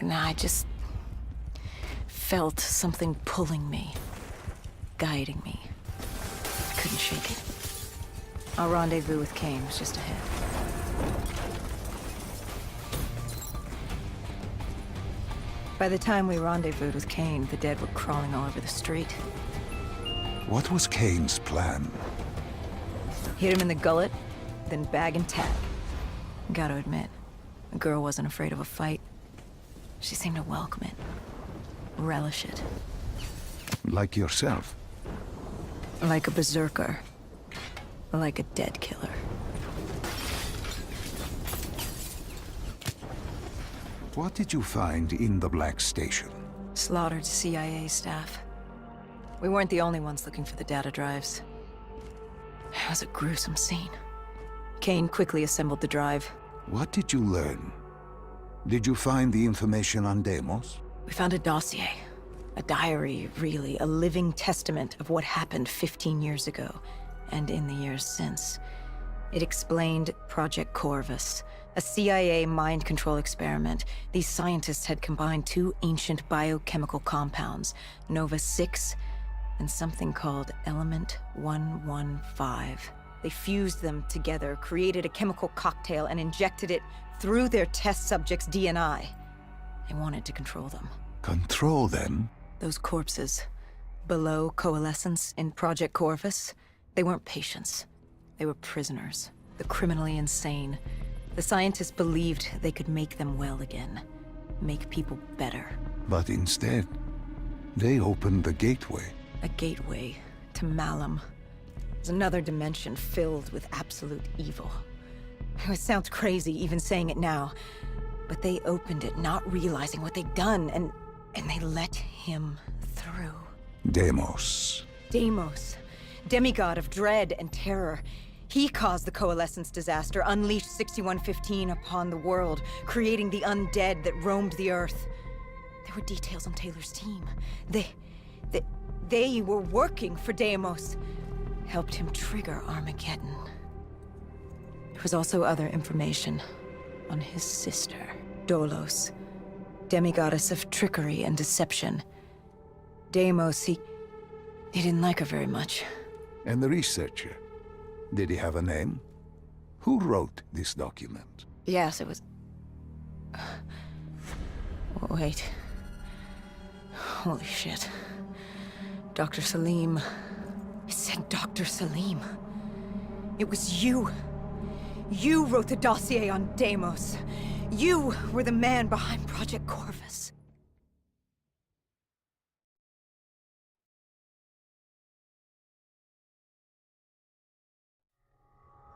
Nah, I just felt something pulling me, guiding me. I couldn't shake it. Our rendezvous with Kane was just ahead. By the time we rendezvoused with Kane, the dead were crawling all over the street. What was Kane's plan? Hit him in the gullet, then bag and tag. Gotta admit, the girl wasn't afraid of a fight. She seemed to welcome it, relish it. Like yourself? Like a berserker. Like a dead killer. What did you find in the Black Station? Slaughtered CIA staff. We weren't the only ones looking for the data drives. It was a gruesome scene. Kane quickly assembled the drive. What did you learn? Did you find the information on Deimos? We found a dossier. A diary, really. A living testament of what happened 15 years ago, and in the years since. It explained Project Corvus, a CIA mind control experiment. These scientists had combined two ancient biochemical compounds, Nova-6 and something called Element 115. They fused them together, created a chemical cocktail, and injected it through their test subjects' DNI. They wanted to control them. Control them? Those corpses, below coalescence in Project Corvus, they weren't patients. They were prisoners, the criminally insane. The scientists believed they could make them well again, make people better. But instead, they opened the gateway. A gateway to Malum. It's another dimension filled with absolute evil. It sounds crazy even saying it now, but they opened it not realizing what they'd done, and they let him through. Deimos. Deimos, demigod of dread and terror. He caused the coalescence disaster, unleashed 6115 upon the world, creating the undead that roamed the earth. There were details on Taylor's team. They were working for Deimos. Helped him trigger Armageddon. There was also other information on his sister, Dolos, demigoddess of trickery and deception. Deimos, he didn't like her very much. And the researcher? Did he have a name? Who wrote this document? Yes, it was... Wait. Holy shit. Dr. Salim. It said Dr. Salim. It was you. You wrote the dossier on Deimos. You were the man behind Project Corvus.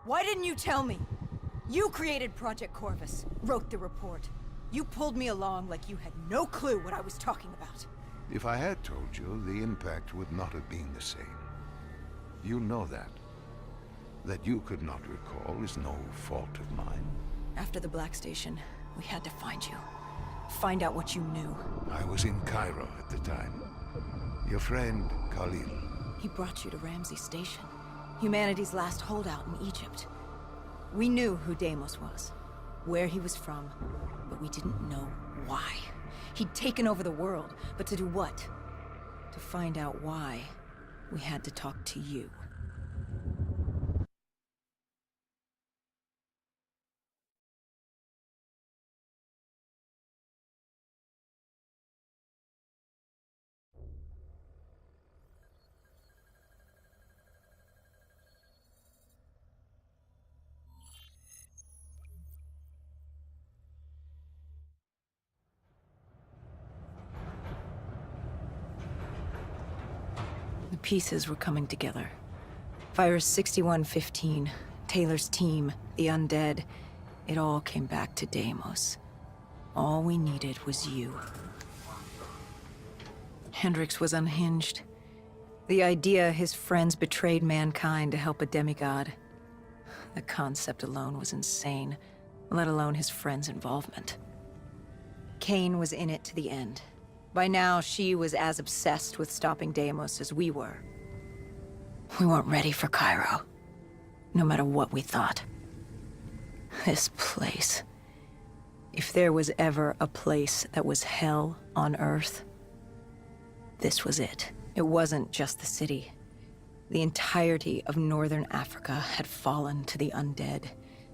Why didn't you tell me? You created Project Corvus, wrote the report. You pulled me along like you had no clue what I was talking about. If I had told you, the impact would not have been the same. You know that. That you could not recall is no fault of mine. After the Black Station, we had to find you. Find out what you knew. I was in Cairo at the time. Your friend, Khalil. He brought you to Ramsey Station, humanity's last holdout in Egypt. We knew who Deimos was, where he was from, but we didn't know why. He'd taken over the world, but to do what? To find out why, we had to talk to you. The pieces were coming together. Virus 6115, Taylor's team, the undead. It all came back to Deimos. All we needed was you. Hendricks was unhinged. The idea his friends betrayed mankind to help a demigod. The concept alone was insane, let alone his friends' involvement. Kane was in it to the end. By now, she was as obsessed with stopping Deimos as we were. We weren't ready for Cairo, no matter what we thought. This place, If there was ever a place that was hell on Earth, this was it. It wasn't just the city. The entirety of northern Africa had fallen to the undead.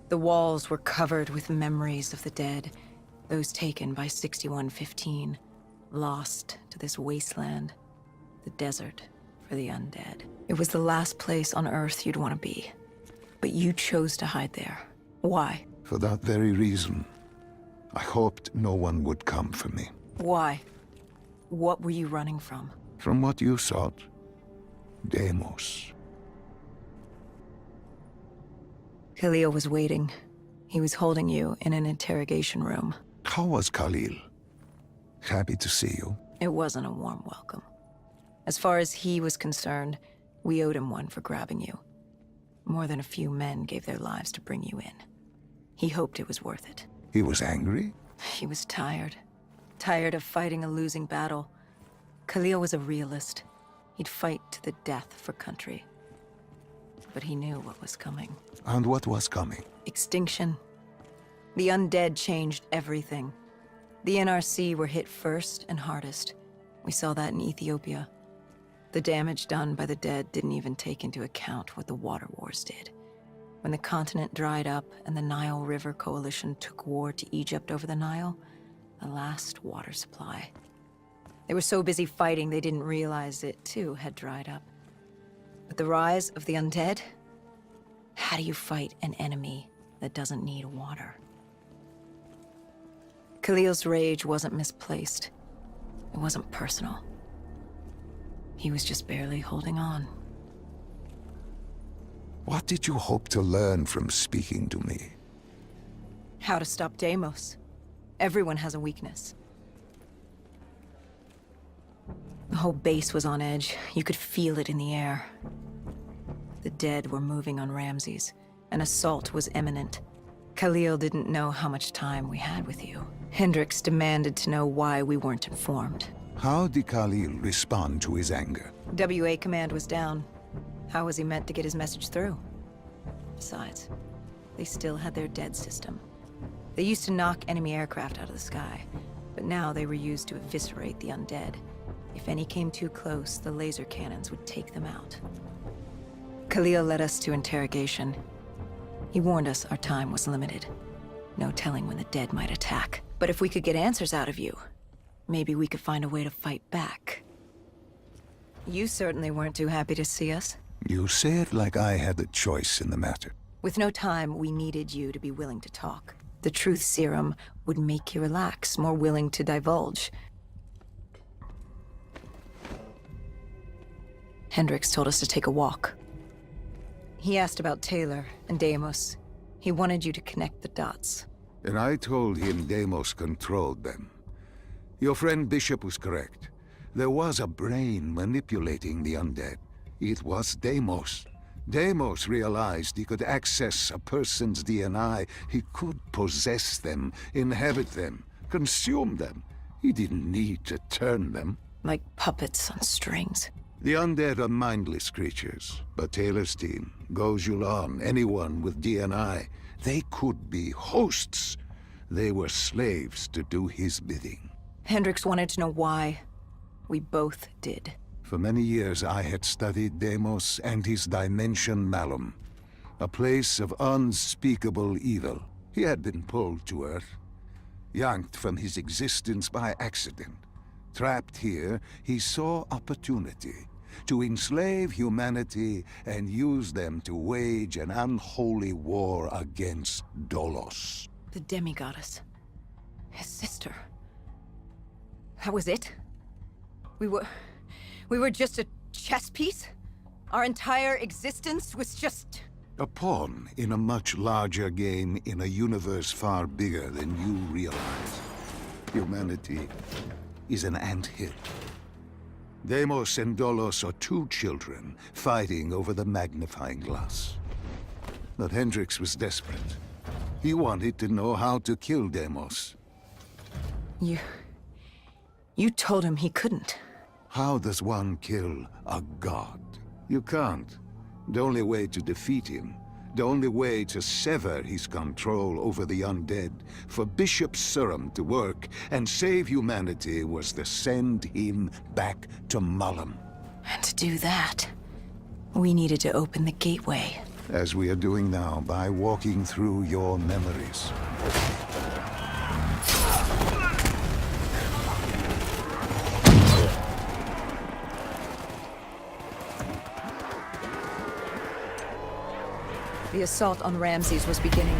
The walls were covered with memories of the dead, those taken by 6115, lost to this wasteland, the desert for the undead. It was the last place on Earth you'd want to be. But you chose to hide there. Why? For that very reason, I hoped no one would come for me. Why? What were you running from? From what you sought, Deimos. Khalil was waiting. He was holding you in an interrogation room. How was Khalil? Happy to see you. It wasn't a warm welcome. As far as he was concerned, we owed him one for grabbing you. More than a few men gave their lives to bring you in. He hoped it was worth it. He was angry? He was tired. Tired of fighting a losing battle. Khalil was a realist. He'd fight to the death for country. But he knew what was coming. And what was coming? Extinction. The undead changed everything. The NRC were hit first and hardest. We saw that in Ethiopia. The damage done by the dead didn't even take into account what the water wars did. When the continent dried up and the Nile River Coalition took war to Egypt over the Nile, the last water supply. They were so busy fighting they didn't realize it too had dried up. But the rise of the undead? How do you fight an enemy that doesn't need water? Khalil's rage wasn't misplaced. It wasn't personal. He was just barely holding on. What did you hope to learn from speaking to me? How to stop Deimos. Everyone has a weakness. The whole base was on edge. You could feel it in the air. The dead were moving on Ramses. An assault was imminent. Khalil didn't know how much time we had with you. Hendricks demanded to know why we weren't informed. How did Khalil respond to his anger? WA command was down. How was he meant to get his message through? Besides, they still had their dead system. They used to knock enemy aircraft out of the sky, but now they were used to eviscerate the undead. If any came too close, the laser cannons would take them out. Khalil led us to interrogation. He warned us our time was limited. No telling when the dead might attack. But if we could get answers out of you, maybe we could find a way to fight back. You certainly weren't too happy to see us. You say it like I had a choice in the matter. With no time, we needed you to be willing to talk. The truth serum would make you relax, more willing to divulge. Hendricks told us to take a walk. He asked about Taylor and Deimos. He wanted you to connect the dots. And I told him Deimos controlled them. Your friend Bishop was correct. There was a brain manipulating the undead. It was Deimos. Deimos realized he could access a person's DNA. He could possess them, inhabit them, consume them. He didn't need to turn them. Like puppets on strings. The undead are mindless creatures, but Taylor's team, Gojulan, anyone with DNA, they could be hosts. They were slaves to do his bidding. Hendricks wanted to know why. We both did. For many years I had studied Deimos and his dimension Malum, a place of unspeakable evil. He had been pulled to Earth, yanked from his existence by accident. Trapped here, he saw opportunity to enslave humanity and use them to wage an unholy war against Dolos. The demigoddess. His sister. That was it? We were just a chess piece? Our entire existence was just... A pawn in a much larger game in a universe far bigger than you realize. Humanity is an anthill. Deimos and Dolos are two children fighting over the magnifying glass. But Hendricks was desperate. He wanted to know how to kill Deimos. You told him he couldn't. How does one kill a god? You can't. The only way to defeat him The only way to sever his control over the undead, for Bishop Surum to work and save humanity, was to send him back to Malum. And to do that, we needed to open the gateway. As we are doing now by walking through your memories. The assault on Ramses was beginning.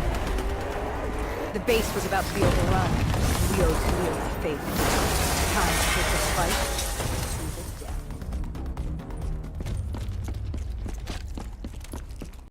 The base was about to be overrun. We owed Khalil our faith. Time to take this fight